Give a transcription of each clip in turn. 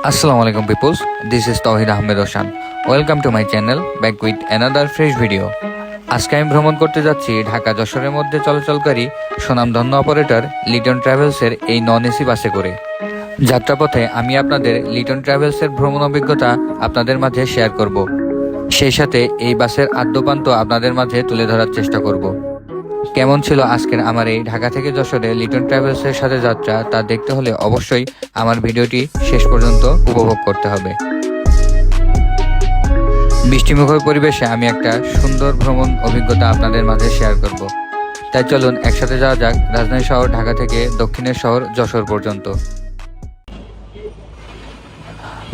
Assalamu alaikum peoples, this is Tawhid Ahmed Oshan. Welcome to my channel, back with another fresh video. আজকে আমি ভ্রমণ করতে যাচ্ছি ঢাকা যশোরের মধ্যে চলাচলকারী সুনামধন্য অপারেটর লিটন ট্রাভেলসের এই নন এসি বাসে করে। যাত্রাপথে আমি আপনাদের লিটন ট্রাভেলসের ভ্রমণ অভিজ্ঞতা আপনাদের মাঝে শেয়ার করব। সেই সাথে এই বাসের আদ্যপান্ত আপনাদের মাঝে তুলে ধরার চেষ্টা করব। কেমন ছিল আজকের আমার এই ঢাকা থেকে যশোরে লিটন ট্রাভেলসের সাথে যাত্রা তা দেখতে হলে অবশ্যই আমার ভিডিওটি শেষ পর্যন্ত উপভোগ করতে হবে। বৃষ্টিমুখর পরিবেশে আমি একটা সুন্দর ভ্রমণ অভিজ্ঞতা আপনাদের মাঝে শেয়ার করব। তাই চলুন একসাথে যাওয়া যাক রাজধানী শহর ঢাকা থেকে দক্ষিণের শহর যশোর পর্যন্ত।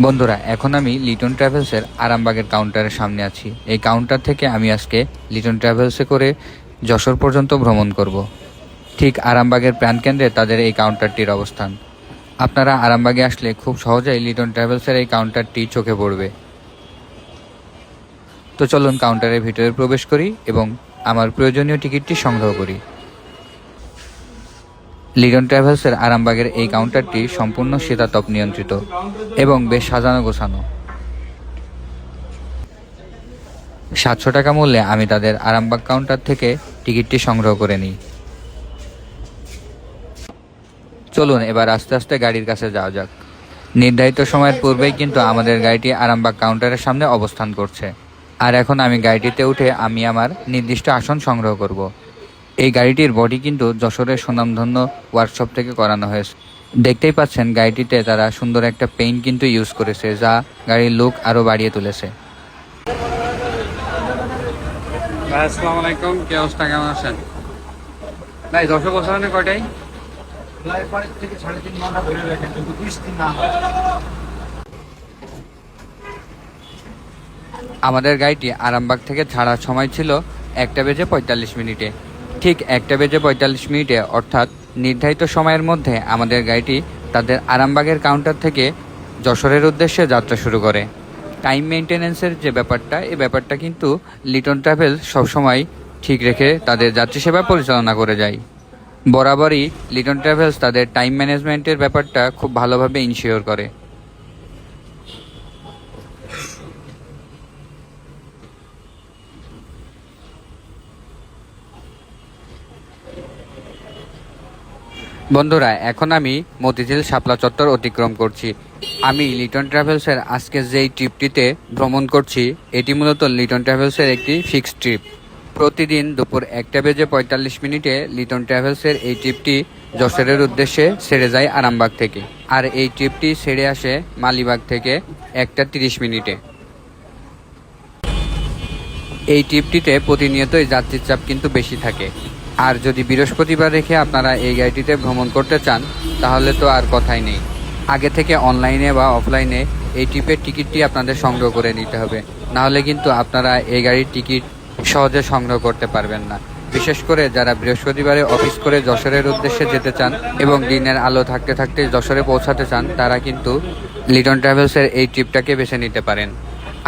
বন্ধুরা, এখন আমি লিটন ট্রাভেলসের আরামবাগের কাউন্টারের সামনে আছি। এই কাউন্টার থেকে আমি আজকে লিটন ট্রাভেলসে করে যশোর পর্যন্ত ভ্রমণ করব। ঠিক আরামবাগের প্রাণকেন্দ্রে তাদের এই কাউন্টারটির অবস্থান। আপনারা আরামবাগে আসলে খুব সহজেই লিটন ট্রাভেলসের এই কাউন্টারটি চোখে পড়বে। তো চলুন কাউন্টারের ভিতরে প্রবেশ করি এবং আমার প্রয়োজনীয় টিকিটটি সংগ্রহ করি। লিটন ট্রাভেলসের আরামবাগের এই কাউন্টারটি সম্পূর্ণ শীতাতপ নিয়ন্ত্রিত এবং বেশ সাজানো গোছানো। 700 টাকা মূল্যে আমি তাদের আরামবাগ কাউন্টার থেকে টিকিটটি সংগ্রহ করে নিই। চলুন এবার আস্তে আস্তে গাড়ির কাছে যাওয়া যাক। নির্ধারিত সময়ের পূর্বেই কিন্তু আমাদের গাড়িটি আরামবাগ কাউন্টারের সামনে অবস্থান করছে। আর এখন আমি গাড়িটিতে উঠে আমি আমার নির্দিষ্ট আসন সংগ্রহ করব। এই গাড়িটির বডি কিন্তু যশোরের সুনামধন্য ওয়ার্কশপ থেকে করানো হয়েছে। দেখতেই পাচ্ছেন গাড়িটিতে তারা সুন্দর একটা পেইন্ট কিন্তু ইউজ করেছে, যা গাড়ির লুক আরও বাড়িয়ে তুলেছে। আসসালামু আলাইকুম, কি অবস্থা, কেমন আছেন ভাই? যশোর বসানো কয়টাই থেকে 3.5 ঘন্টা ধরে রাখেন, কিন্তু বৃষ্টি না হয়। আমাদের গাড়িটি আরামবাগ থেকে ছাড়ার সময় ছিল 1:45 ঠিক 1:45 অর্থাৎ নির্ধারিত সময়ের মধ্যে আমাদের গাড়িটি তাদের আরামবাগের কাউন্টার থেকে যশোরের উদ্দেশ্যে যাত্রা শুরু করে। টাইম মেনটেন্যান্সের যে ব্যাপারটা, এই ব্যাপারটা কিন্তু লিটন ট্রাভেলস সবসময় ঠিক রেখে তাদের যাত্রী সেবা পরিচালনা করে যায়। বরাবরই লিটন ট্রাভেলস তাদের টাইম ম্যানেজমেন্টের ব্যাপারটা খুব ভালোভাবে ইনশিওর করে। বন্ধুরা, এখন আমি মতিঝিল শাপলা চত্বর অতিক্রম করছি। আমি লিটন ট্রাভেলসের আজকে যেই ট্রিপটিতে ভ্রমণ করছি, এটি মূলত লিটন ট্রাভেলসের একটি ফিক্সড ট্রিপ। প্রতিদিন দুপুর 1:45 লিটন ট্রাভেলসের এই ট্রিপটি যশোরের উদ্দেশ্যে ছেড়ে যায় আরামবাগ থেকে, আর এই ট্রিপটি ছেড়ে আসে মালিবাগ থেকে 1:30। এই ট্রিপটিতে প্রতিনিয়তই যাত্রীর চাপ কিন্তু বেশি থাকে। আর যদি বৃহস্পতিবার রেখে আপনারা এই গাড়িটিতে ভ্রমণ করতে চান, তাহলে তো আর কথাই নেই। আগে থেকে অনলাইনে বা অফলাইনে এই ট্রিপের টিকিটটি আপনাদের সংগ্রহ করে নিতে হবে, নাহলে কিন্তু আপনারা এই গাড়ির টিকিট সহজে সংগ্রহ করতে পারবেন না। বিশেষ করে যারা বৃহস্পতিবারে অফিস করে যশোরের উদ্দেশ্যে যেতে চান এবং দিনের আলো থাকতে থাকতে যশোরে পৌঁছাতে চান, তারা কিন্তু লিটন ট্রাভেলসের এই ট্রিপটাকে বেছে নিতে পারেন।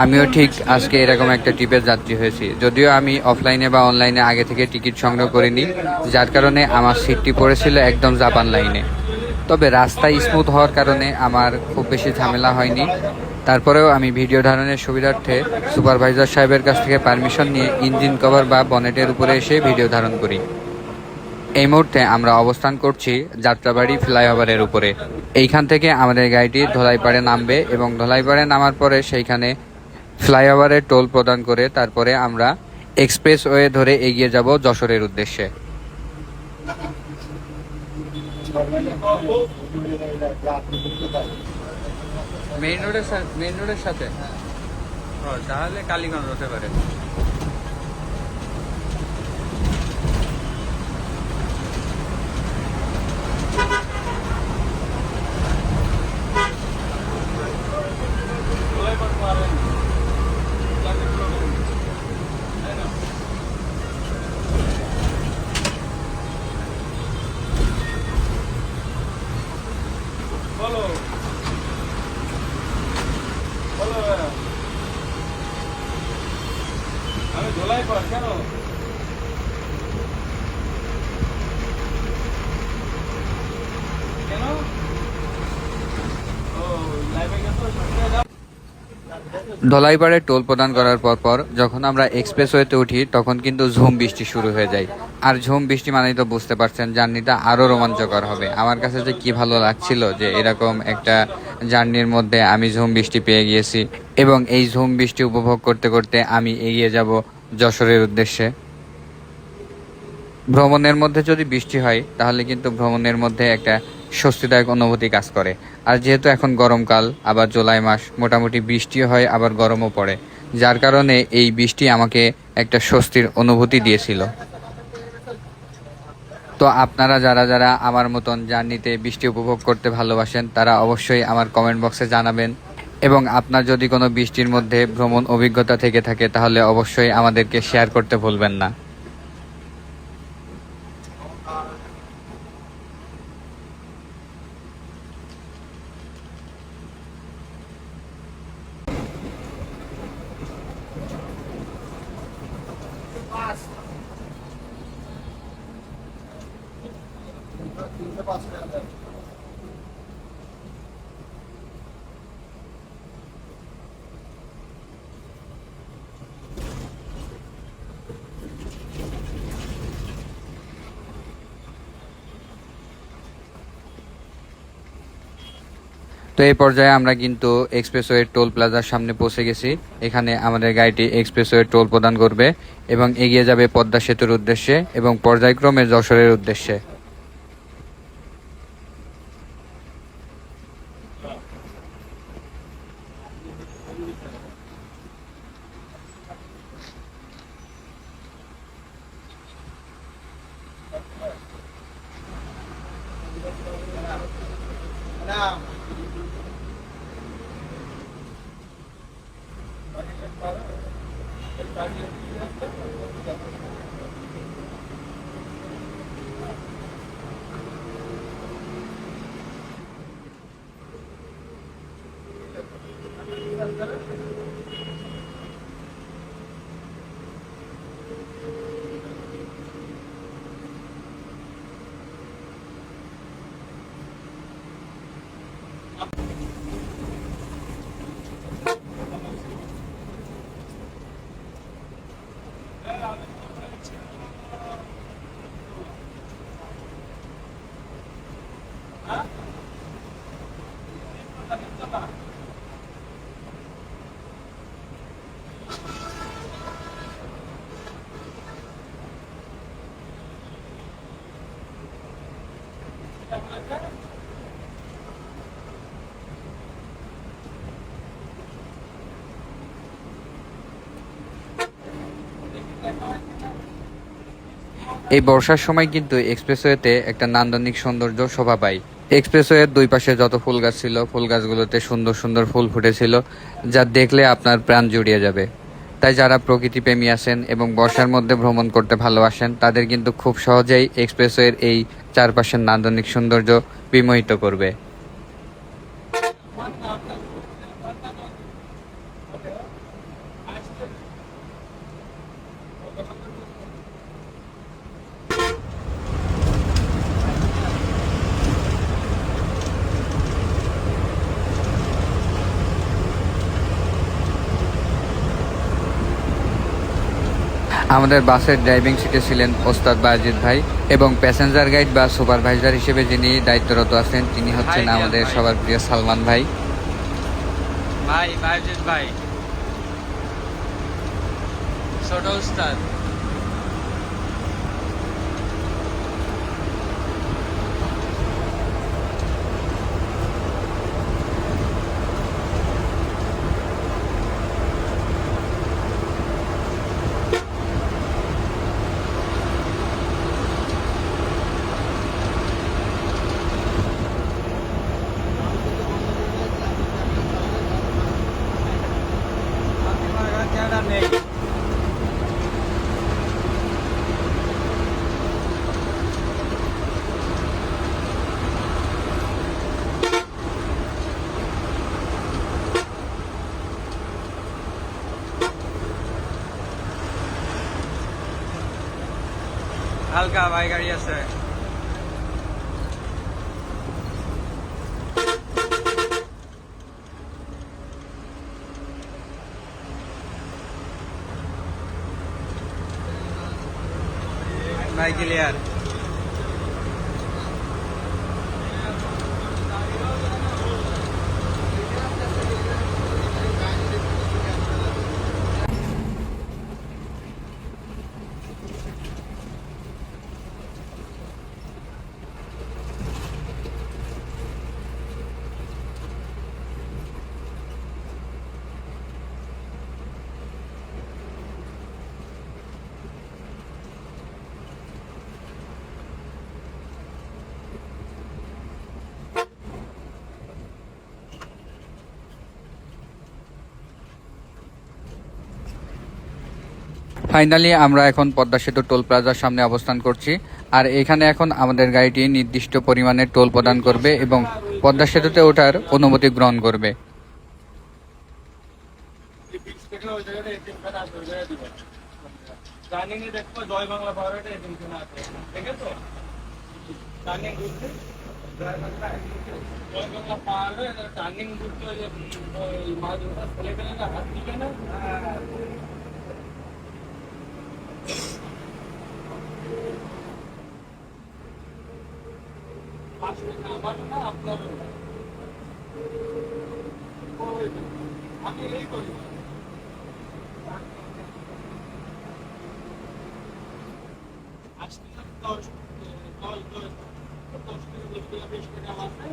আমিও ঠিক আজকে এরকম একটা ট্রিপের যাত্রী হয়েছি, যদিও আমি অফলাইনে বা অনলাইনে আগে থেকে টিকিট সংগ্রহ করিনি, যার কারণে আমার সিটটি পড়েছিল একদম জাপান লাইনে। তবে রাস্তা স্মুথ হওয়ার কারণে আমার খুব বেশি ঝামেলা হয়নি। তারপরেও আমি ভিডিও ধারণের সুবিধার্থে সুপারভাইজার সাহেবের কাছ থেকে পারমিশন নিয়ে ইঞ্জিন কভার বা বনেটের উপরে এসে ভিডিও ধারণ করি। এই মুহূর্তে আমরা অবস্থান করছি যাত্রাবাড়ি ফ্লাইওভারের উপরে। এইখান থেকে আমাদের গাড়িটি ধলাইপাড়ে নামবে এবং ধলাইপাড়ে নামার পরে সেইখানে ফ্লাইওভারে টোল প্রদান করে তারপরে আমরা এক্সপ্রেসওয়ে ধরে এগিয়ে যাব যশোরের উদ্দেশ্যে। মেইন রোডের সাথে তাহলে কালীগঞ্জ হতে পারে। আমি ধোলাই পর কেন কেন ও লাইভে ধলাইপাড়ে টোল প্রদান করার পর যখন আমরা এক্সপ্রেসওয়েতে উঠি তখন কিন্তু ঝুম বৃষ্টি শুরু হয়ে যায়। আর ঝুম বৃষ্টি মানেই তো বুঝতে পারছেন জার্নিটা আরো রোমাঞ্চকর হবে। আমার কাছে যে কি ভালো লাগছিল যে এরকম একটা জার্নির মধ্যে আমি ঝুম বৃষ্টি পেয়ে গিয়েছি, এবং এই ঝুম বৃষ্টি উপভোগ করতে করতে আমি এগিয়ে যাব যশোরের উদ্দেশ্যে। ভ্রমণের মধ্যে যদি বৃষ্টি হয় তাহলে কিন্তু ভ্রমণের মধ্যে একটা স্বস্তিদায়ক অনুভূতি কাজ করে। আর যেহেতু এখন গরমকাল, আবার জুলাই মাস, মোটামুটি বৃষ্টিও হয় আবার গরমও পড়ে, যার কারণে এই বৃষ্টি আমাকে একটা স্বস্তির অনুভূতি দিয়েছিল। তো আপনারা যারা যারা আমার মতন জার্নিতে বৃষ্টি উপভোগ করতে ভালোবাসেন তারা অবশ্যই আমার কমেন্ট বক্সে জানাবেন, এবং আপনার যদি কোনো বৃষ্টির মধ্যে ভ্রমণ অভিজ্ঞতা থেকে থাকে তাহলে অবশ্যই আমাদেরকে শেয়ার করতে ভুলবেন না। তো এই পর্যায়ে আমরা কিন্তু এক্সপ্রেসওয়ে টোল প্লাজার সামনে পৌঁছে গেছি। এখানে আমাদের গাড়িটি এক্সপ্রেসওয়ে টোল প্রদান করবে এবং এগিয়ে যাবে পদ্মা সেতুর উদ্দেশ্যে এবং পর্যায়ক্রমে যশোরের উদ্দেশ্যে। এই বর্ষার সময় কিন্তু এক্সপ্রেসওয়েতে একটা নান্দনিক সৌন্দর্য শোভা পায়। এক্সপ্রেসওয়ের দুই পাশে যত ফুল গাছ ছিল, ফুল গাছগুলোতে সুন্দর সুন্দর ফুল ফুটেছিল, যা দেখলে আপনার প্রাণ জুড়িয়ে যাবে। তাই যারা প্রকৃতিপ্রেমী আছেন এবং বর্ষার মধ্যে ভ্রমণ করতে ভালোবাসেন তাদের কিন্তু খুব সহজেই এক্সপ্রেসওয়ের এই চারপাশের নান্দনিক সৌন্দর্য বিমোহিত করবে। আমাদের বাসের ড্রাইভিং সিটে ছিলেন ওস্তাদ বাজিদ ভাই, এবং প্যাসেঞ্জার গাইড বা সুপারভাইজার হিসেবে যিনি দায়িত্বরত আছেন তিনি হচ্ছেন আমাদের সবার প্রিয় সালমান ভাই। ভাই বাজিদ ভাই, ছোট উস্তাদ। হালকা ভাই গাড়ি আছে। ভাই ক্লিয়ার। ফাইনালি আমরা এখন পদ্মা সেতু টোল প্লাজার সামনে অবস্থান করছি। আর এখানে এখন আমাদের গাড়িটি নির্দিষ্ট পরিমাণের টোল প্রদান করবে এবং পদ্মা সেতুতে ওঠার অনুমতি গ্রহণ করবে। জয় বাংলা পাওয়ার আছে, ঠিক আছে? জয় বাংলা পাওয়ার টার্নিং ঘুরতে মাছ ফেলে ফেলে না হাত দিবে না। আমার না আপনার আমি এই করি আজকে 10 টাকা 20 টাকা আছে।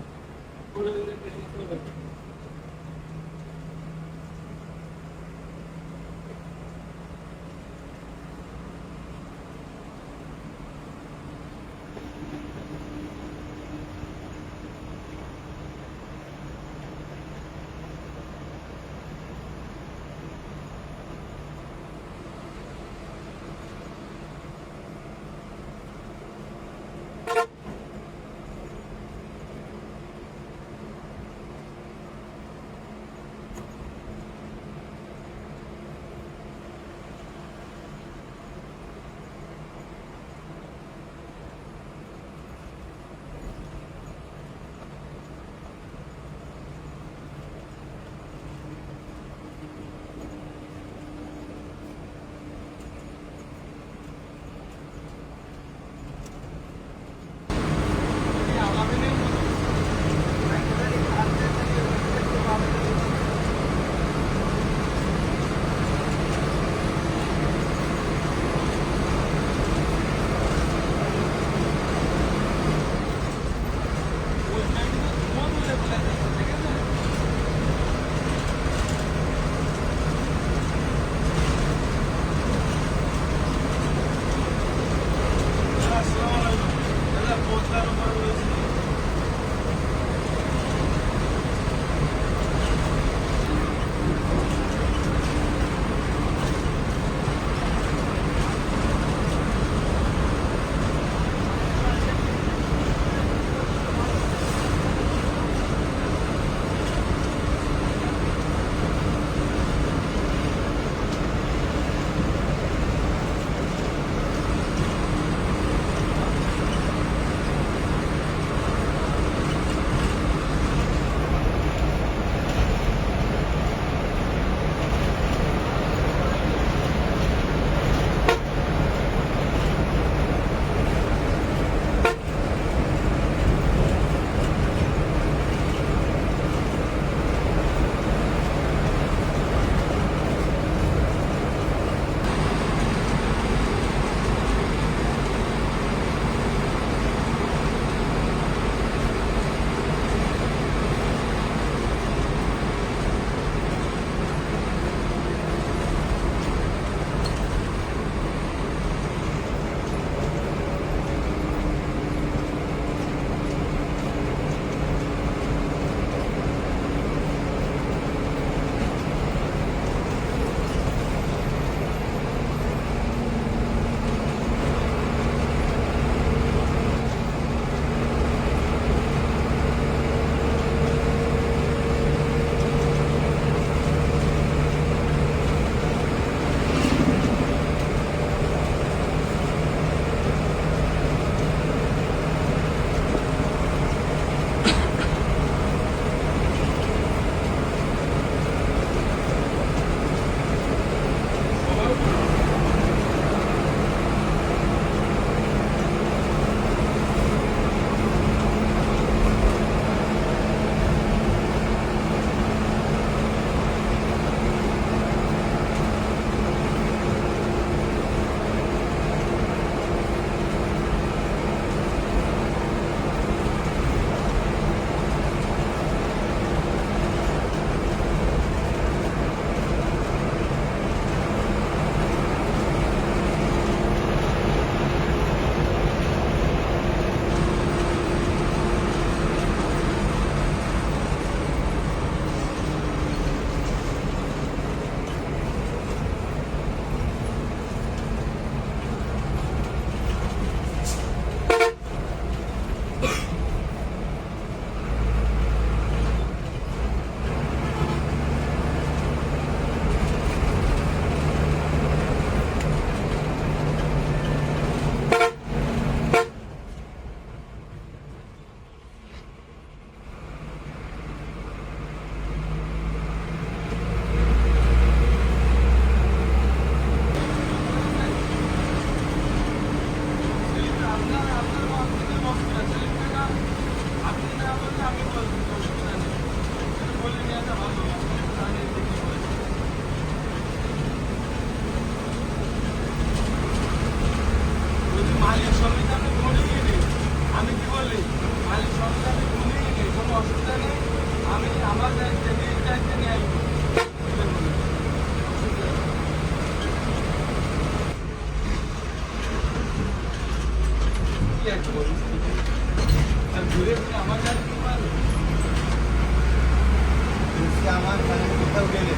আমার মানে কোথাও গেলে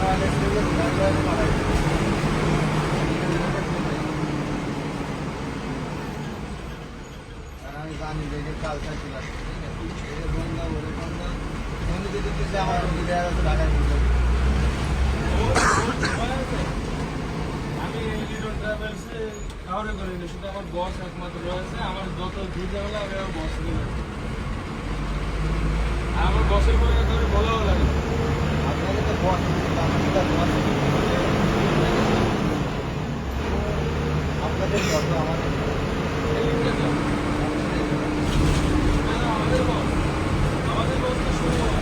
আমাদের থেকে গাড়ি পাঠাই। আর আমি জানি যে এই কালচার ছিল বন্ধ বলে বন্ধ বন্ধু যদি দিচ্ছে আমার বন্ধু দেওয়া যাচ্ছে ঢাকায় বন্ধু। আমি লিটন ট্রাভেলসে কাউরে করিনি, শুধু আমার বস একমাত্র রয়েছে। আমার যত দুই ঝামেলা আমি আমার বস নিয়ে আমার বসের পরে ধরে বলাও লাগে। আপনাদের তো বস আমাদের তো বস আপনাদের বস আমাদের আমাদের বস তো শুরু হয়।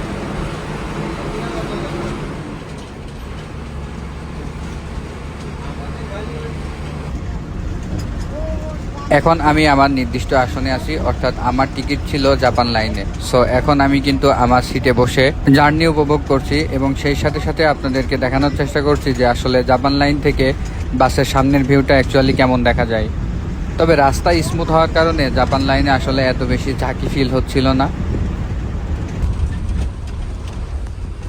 এখন আমি আমার নির্দিষ্ট আসনে আছি, অর্থাৎ আমার টিকিট ছিল জাপান লাইনে। সো এখন আমি কিন্তু আমার সিটে বসে জার্নি উপভোগ করছি এবং সেই সাথে সাথে আপনাদেরকে দেখানোর চেষ্টা করছি যে আসলে জাপান লাইন থেকে বাসের সামনের ভিউটা অ্যাকচুয়ালি কেমন দেখা যায়। তবে রাস্তা স্মুথ হওয়ার কারণে জাপান লাইনে আসলে এত বেশি ঝাঁকি ফিল হচ্ছিল না।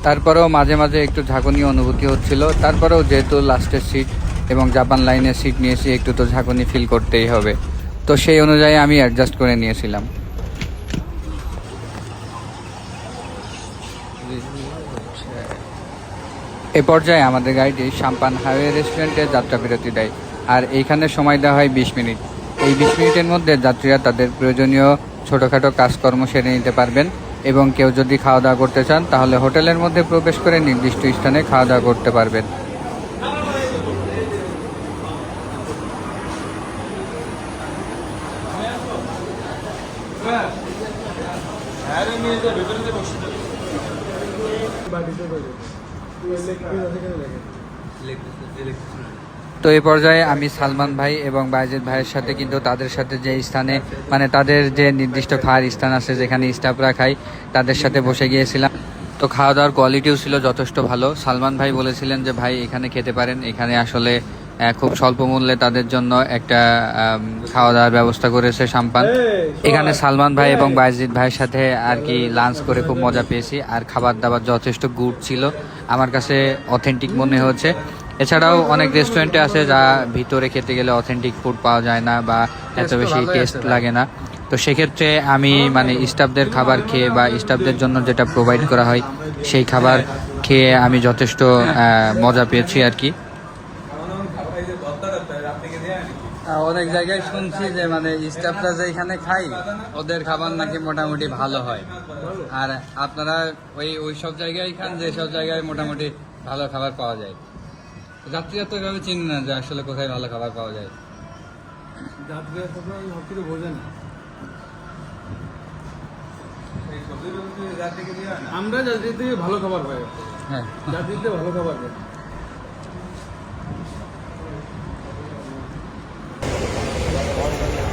তারপরেও মাঝে মাঝে একটু ঝাঁকুনি অনুভূতি হচ্ছিল। তারপরেও যেহেতু লাস্টের সিট এবং জাপান লাইনের সিট নিয়েছি, একটু তো ঝাঁকুনি ফিল করতেই হবে। তো সেই অনুযায়ী আমি অ্যাডজাস্ট করে নিয়েছিলাম। এ পর্যায়ে আমাদের গাড়িটি সাম্পান হাইওয়ে রেস্টুরেন্টে যাত্রা বিরতি দেয়, আর এইখানে সময় দেওয়া হয় 20 মিনিট। এই 20 মিনিটের মধ্যে যাত্রীরা তাদের প্রয়োজনীয় ছোটোখাটো কাজকর্ম সেরে নিতে পারবেন এবং কেউ যদি খাওয়া দাওয়া করতে চান তাহলে হোটেলের মধ্যে প্রবেশ করে নির্দিষ্ট স্থানে খাওয়া দাওয়া করতে পারবেন। আরে নিয়ে যা ভেতরে বসে যাবে। তো এই পর্যায়ে আমি সালমান ভাই এবং বাইজিদ ভাইয়ের সাথে কিন্তু তাদের সাথে যে স্থানে মানে তাদের যে নির্দিষ্ট খাওয়ার স্থান আছে যেখানে স্টাফরা খায় তাদের সাথে বসে গিয়েছিলাম। তো খাওয়া দাওয়ার কোয়ালিটিও ছিল যথেষ্ট ভালো। সালমান ভাই বলেছিলেন যে ভাই এখানে খেতে পারেন, এখানে আসলে খুব স্বল্প মূল্যে তাদের জন্য একটা খাওয়া দাওয়ার ব্যবস্থা করেছে সাম্পান। এখানে সালমান ভাই এবং বাইজিদ ভাইয়ের সাথে আর কি লাঞ্চ করে খুব মজা পেয়েছি, আর খাবার দাবার যথেষ্ট গুড ছিল, আমার কাছে অথেন্টিক মনে হচ্ছে। এছাড়াও অনেক রেস্টুরেন্টে আছে যা ভিতরে খেতে গেলে অথেন্টিক ফুড পাওয়া যায় না বা এত বেশি টেস্ট লাগে না। তো সেক্ষেত্রে আমি মানে স্টাফদের খাবার খেয়ে বা স্টাফদের জন্য যেটা প্রোভাইড করা হয় সেই খাবার খেয়ে আমি যথেষ্ট মজা পেয়েছি আর কি। অনেক জায়গায় শুনছি যে মানে স্টাফরা যেখানে খাই ওদের খাবার নাকি মোটামুটি ভালো হয়, আর আপনারা ওই সব জায়গায় খান যে সব জায়গায় মোটামুটি ভালো খাবার পাওয়া যায়। যাত্রীরা তো এভাবে চিনি না যে আসলে কোথায় ভালো খাবার পাওয়া যায়। যাত্রীরা সব কিছু বোঝে না। আমরা যাত্রী থেকে ভালো খাবার পাই। হ্যাঁ, যাত্রীতে ভালো খাবার পাই।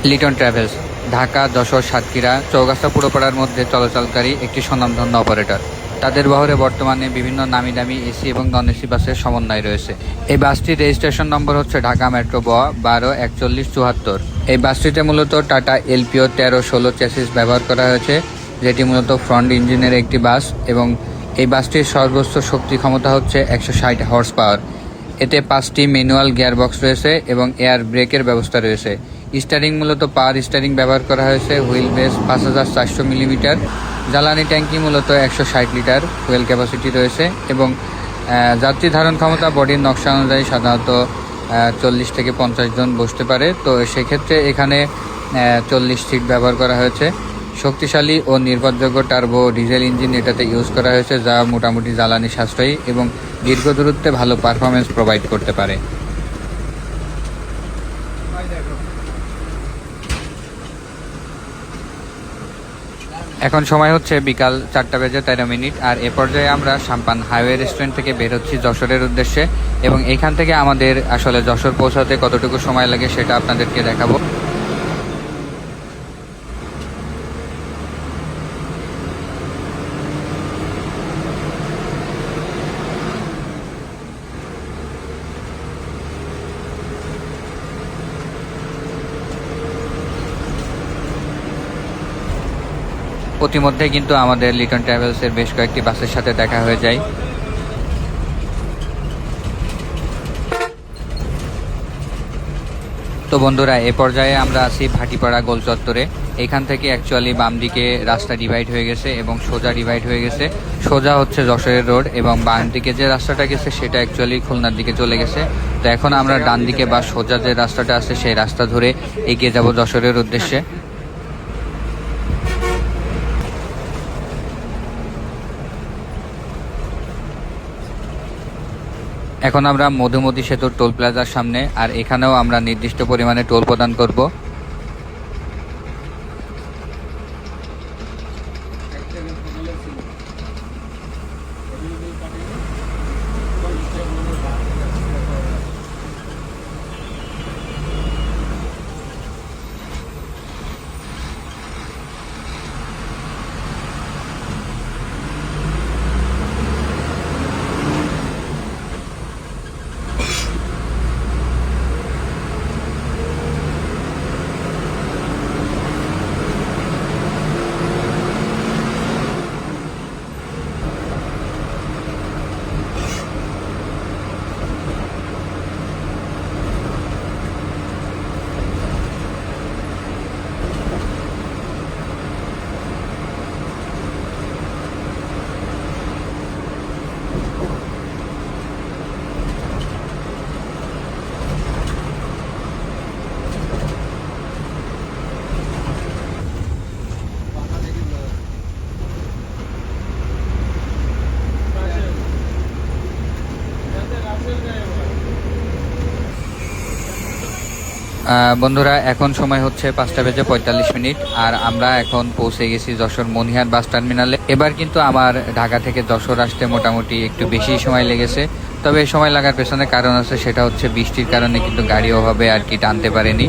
লিটন ট্রাভেলস ঢাকা, যশোর, সাতক্ষীরা, চৌগাছা পুরোপাড়ার মধ্যে চলাচলকারী একটি স্বনামধন্য অপারেটর। তাদের বহরে বর্তমানে বিভিন্ন নামি দামি এসি এবং নন এসি বাসের সমন্বয় রয়েছে। এই বাসটির রেজিস্ট্রেশন নম্বর হচ্ছে ঢাকা মেট্রো ব 124174। এই বাসটিতে মূলত টাটা এলপিও 1316 চ্যাসিস ব্যবহার করা হয়েছে, যেটি মূলত ফ্রন্ট ইঞ্জিনের একটি বাস এবং এই বাসটির সর্বোচ্চ শক্তি ক্ষমতা হচ্ছে 160 হর্স পাওয়ার। এতে 5টি ম্যানুয়াল গিয়ারবক্স রয়েছে এবং এয়ার ব্রেকের ব্যবস্থা রয়েছে। স্টারিং মূলত পাওয়ার স্টারিং ব্যবহার করা হয়েছে। Wheel base 5400 millimetre. জ্বালানি ট্যাঙ্কি মূলত 160 লিটার ফুয়েল ক্যাপাসিটি রয়েছে এবং যাত্রী ধারণ ক্ষমতা বডির নকশা অনুযায়ী সাধারণত 40 থেকে 50 জন বসতে পারে। তো সেক্ষেত্রে এখানে 40 সিট ব্যবহার করা হয়েছে। শক্তিশালী ও নির্ভরযোগ্য টার্বো ডিজেল ইঞ্জিন এটাতে ইউজ করা হয়েছে, যা মোটামুটি জ্বালানি সাশ্রয়ী এবং দীর্ঘ দূরত্বে ভালো পারফরমেন্স প্রোভাইড করতে পারে। এখন সময় হচ্ছে বিকাল 4:13, আর এ পর্যায়ে আমরা সাম্পান হাইওয়ে রেস্টুরেন্ট থেকে বের হচ্ছি যশোরের উদ্দেশ্যে এবং এখান থেকে আমাদের আসলে যশোর পৌঁছাতে কতটুকু সময় লাগে সেটা আপনাদেরকে দেখাবো। প্রতিমধ্যে কিন্তু আমাদের লিটন ট্রাভেলসের বেশ কয়েকটি বাসের সাথে দেখা হয়ে যায়। তো বন্ধুরা, এ পর্যায়ে আমরা আছি ভাটিপাড়া গোল চত্বরে। এখান থেকে অ্যাকচুয়ালি বাম দিকে রাস্তা ডিভাইড হয়ে গেছে এবং সোজা ডিভাইড হয়ে গেছে। সোজা হচ্ছে যশোরের রোড এবং বাম দিকে যে রাস্তাটা গেছে সেটা অ্যাকচুয়ালি খুলনার দিকে চলে গেছে। তো এখন আমরা ডান দিকে বা সোজা যে রাস্তাটা আছে সেই রাস্তা ধরে এগিয়ে যাব যশোরের উদ্দেশ্যে। এখন আমরা মধুমতি সেতুর টোল প্লাজার সামনে, আর এখানেও আমরা নির্দিষ্ট পরিমাণে টোল প্রদান করব। বন্ধুরা, এখন সময় হচ্ছে 5:45, আর আমরা এখন পৌঁছে গেছি যশোর মনিহার বাস টার্মিনালে। এবার কিন্তু আমার ঢাকা থেকে যশোর আসতে মোটামুটি একটু বেশি সময় লেগেছে। তবে এই সময় লাগার পেছনে কারণ আছে, সেটা হচ্ছে বৃষ্টির কারণে কিন্তু গাড়ি ওভাবে আর কি টানতে পারেনি।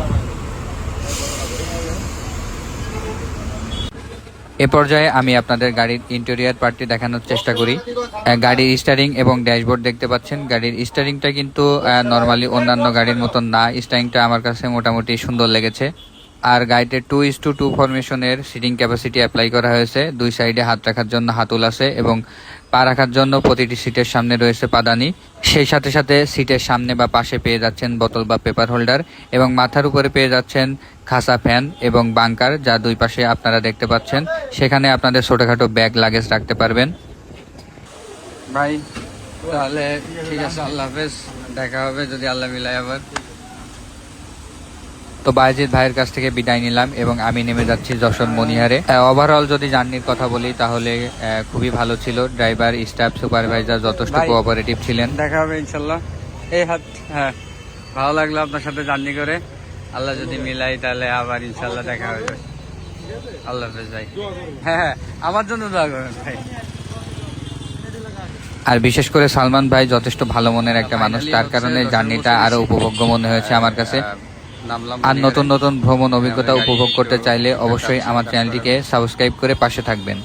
এ পর্যায়ে আমি আপনাদের গাড়ির ইন্টেরিয়র পার্টটি দেখানোর চেষ্টা করি। গাড়ির স্টিয়ারিং এবং ড্যাশবোর্ড দেখতে পাচ্ছেন। গাড়ির স্টিয়ারিংটা কিন্তু নর্মালি অন্যান্য গাড়ির মতন না। স্টিয়ারিংটা আমার কাছে মোটামুটি সুন্দর লেগেছে। আর গাড়িতে 2:2 ফরমেশনের সিটিং ক্যাপাসিটি অ্যাপ্লাই করা হয়েছে। দুই সাইডে হাত রাখার জন্য হাতল আছে এবং পা রাখার জন্য প্রতিটি সিটের সামনে রয়েছে পাদানি। সেই সাথে সাথে সিটের সামনে বা পাশে পেয়ে যাচ্ছেন বোতল বা পেপার হোল্ডার, এবং মাথার উপরে পেয়ে যাচ্ছেন খাসা ফ্যান এবং বাংকার, যা দুই পাশে আপনারা দেখতে পাচ্ছেন। সেখানে আপনাদের ছোটখাটো ব্যাগ লাগেজ রাখতে পারবেন। ভাই তাহলে ঠিক আছে, আল্লাহ হাফেজ, দেখা হবে যদি আল্লাহ মিলায় আবার। তো বায়েজিদ ভাইয়ের কাছ থেকে বিদায় নিলাম এবং আমি নেমে যাচ্ছি যশোর মনিহারে। ওভারঅল যদি জার্নির কথা বলি তাহলে খুবই ভালো ছিল। ড্রাইভার, স্টাফ, সুপারভাইজার যথেষ্ট কোঅপারেটিভ ছিলেন। দেখা হবে ইনশাল্লাহ। এই হাত, হ্যাঁ, ভালো লাগলো আপনার সাথে জার্নি করে। আল্লাহ যদি মিলাই তাহলে আবার ইনশাল্লাহ দেখা হবে। আল্লাহ হাফেজ ভাই। হ্যাঁ, আমার জন্য দোয়া করবেন ভাই। আর বিশেষ করে সালমান ভাই যথেষ্ট ভালো মনের একটা মানুষ, তার কারণে জার্নিটা আরো উপভোগ্য মনে হয়েছে আমার কাছে। আর নতুন নতুন ভ্রমণ অভিজ্ঞতা উপভোগ করতে চাইলে অবশ্যই আমার চ্যানেলটিকে সাবস্ক্রাইব করে পাশে থাকবেন।